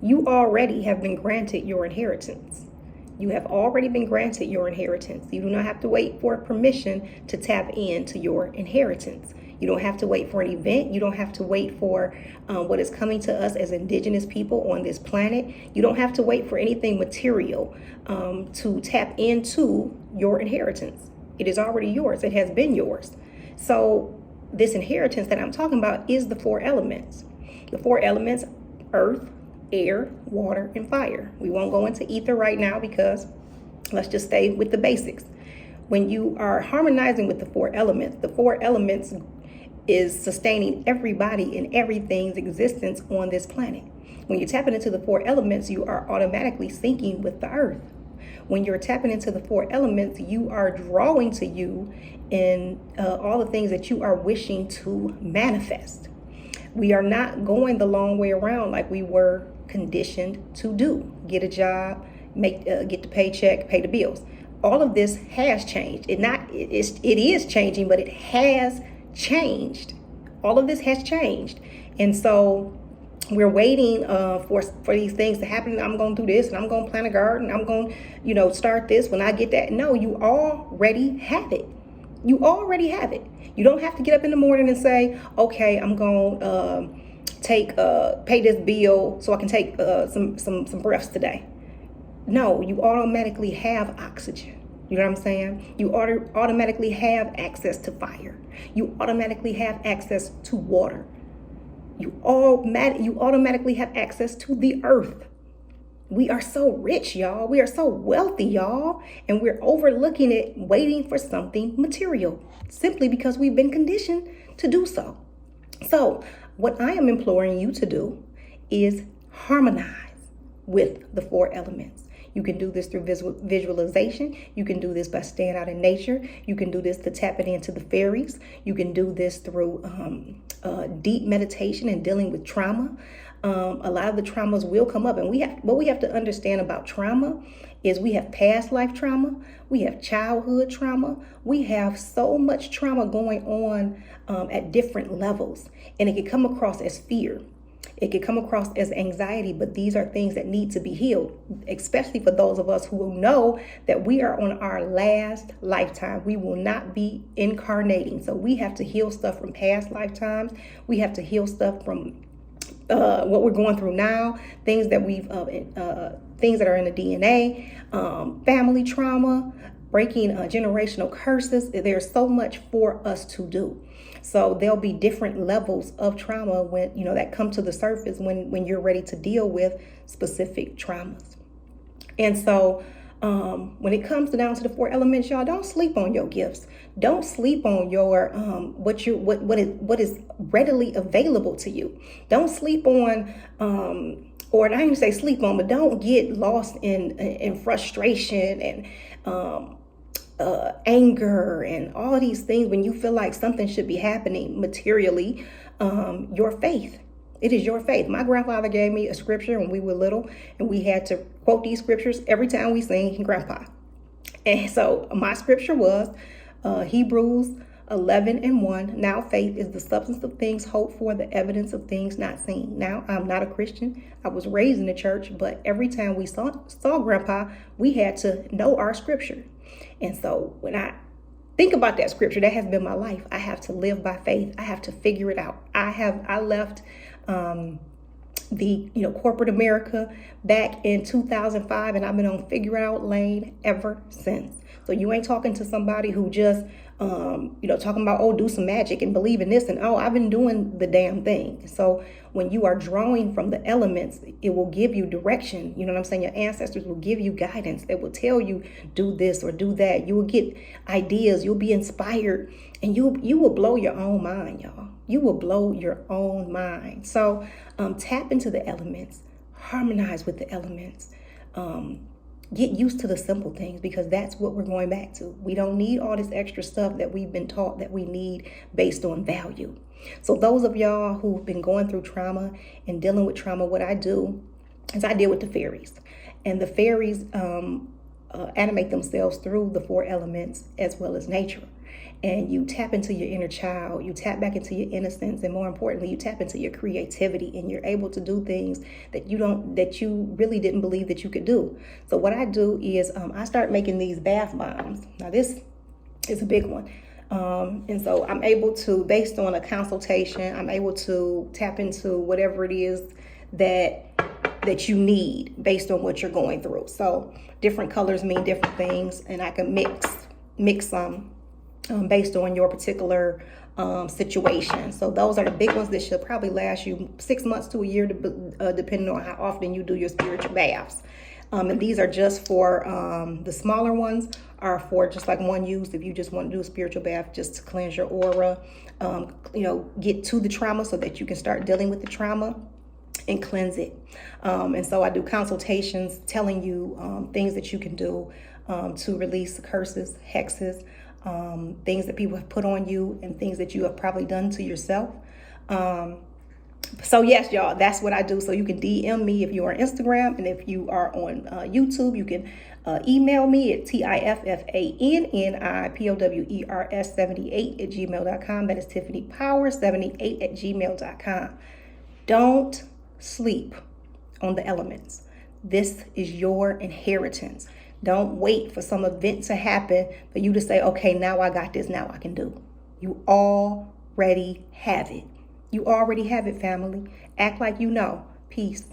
You already have been granted your inheritance. You have already been granted your inheritance. You do not have to wait for permission to tap into your inheritance. You don't have to wait for an event. You don't have to wait for what is coming to us as indigenous people on this planet. You don't have to wait for anything material to tap into your inheritance. It is already yours. It has been yours. So this inheritance that I'm talking about is the four elements. The four elements: earth, air, water, and fire. We won't go into ether right now because let's just stay with the basics. When you are harmonizing with the four elements is sustaining everybody and everything's existence on this planet. When you're tapping into the four elements, you are automatically syncing with the earth. When you're tapping into the four elements, you are drawing to you in all the things that you are wishing to manifest. We are not going the long way around like we were conditioned to do. Get a job, get the paycheck, pay the bills. All of this has changed. It is changing, but it has changed. All of this has changed. And so we're waiting for these things to happen. I'm going to do this and I'm going to plant a garden. I'm going to, start this when I get that. No, you already have it. You already have it. You don't have to get up in the morning and say, okay, I'm going to pay this bill so I can take some breaths today. No, you automatically have oxygen. You know what I'm saying? You automatically have access to fire. You automatically have access to water. You automatically have access to the earth. We are so rich, y'all. We are so wealthy, y'all. And we're overlooking it, waiting for something material, simply because we've been conditioned to do so. So what I am imploring you to do is harmonize with the four elements. You can do this through visualization. You can do this by staying out in nature. You can do this to tap it into the fairies. You can do this through deep meditation and dealing with trauma. A lot of the traumas will come up, and what we have to understand about trauma is we have past life trauma, we have childhood trauma, we have so much trauma going on at different levels, and it can come across as fear. It can come across as anxiety, but these are things that need to be healed, especially for those of us who know that we are on our last lifetime. We will not be incarnating. So we have to heal stuff from past lifetimes. We have to heal stuff from what we're going through now, things that things that are in the DNA, family trauma, breaking generational curses. There's so much for us to do. So there'll be different levels of trauma when that come to the surface when you're ready to deal with specific traumas. And so when it comes down to the four elements, y'all, don't sleep on your gifts. Don't sleep on your what is readily available to you. Don't sleep on or I didn't even say sleep on, but don't get lost in frustration and anger and all these things when you feel like something should be happening materially. Your faith. It is your faith. My grandfather gave me a scripture when we were little, and we had to quote these scriptures every time we sing Grandpa. And so my scripture was Hebrews 11:1. Now faith is the substance of things hoped for, the evidence of things not seen. Now, I'm not a Christian. I was raised in the church, but every time we saw Grandpa, we had to know our scripture. And so when I think about that scripture, that has been my life. I have to live by faith. I have to figure it out. I left the corporate America back in 2005, and I've been on figure out lane ever since. So you ain't talking to somebody who just talking about, do some magic and believe in this, and I've been doing the damn thing. So when you are drawing from the elements, it will give you direction. You know what I'm saying? Your ancestors will give you guidance. They will tell you, do this or do that. You will get ideas. You'll be inspired, and you will blow your own mind, y'all. You will blow your own mind. So tap into the elements, harmonize with the elements. Get used to the simple things, because that's what we're going back to. We don't need all this extra stuff that we've been taught that we need based on value. So those of y'all who've been going through trauma and dealing with trauma, what I do is I deal with the fairies. And the fairies animate themselves through the four elements as well as nature. and you tap into your inner child, you tap back into your innocence, and more importantly, you tap into your creativity, and you're able to do things that you really didn't believe that you could do. So what I do is I start making these bath bombs. Now this is a big one. And so I'm able to, based on a consultation, I'm able to tap into whatever it is that you need based on what you're going through. So different colors mean different things, and I can mix some based on your particular situation. So those are the big ones that should probably last you 6 months to a year, depending on how often you do your spiritual baths. And these are just for the smaller ones are for just like one use if you just want to do a spiritual bath just to cleanse your aura, get to the trauma so that you can start dealing with the trauma and cleanse it. And so I do consultations telling you things that you can do to release curses, hexes, things that people have put on you, and things that you have probably done to yourself. So yes, y'all, that's what I do. So you can DM me if you are on Instagram, and if you are on YouTube, you can email me at TIFFANNIPOWERS78 @gmail.com. That is TiffanyPower78 @gmail.com. Don't sleep on the elements. This is your inheritance. Don't wait for some event to happen for you to say, okay, now I got this, now I can do. You already have it. You already have it, family. Act like you know. Peace.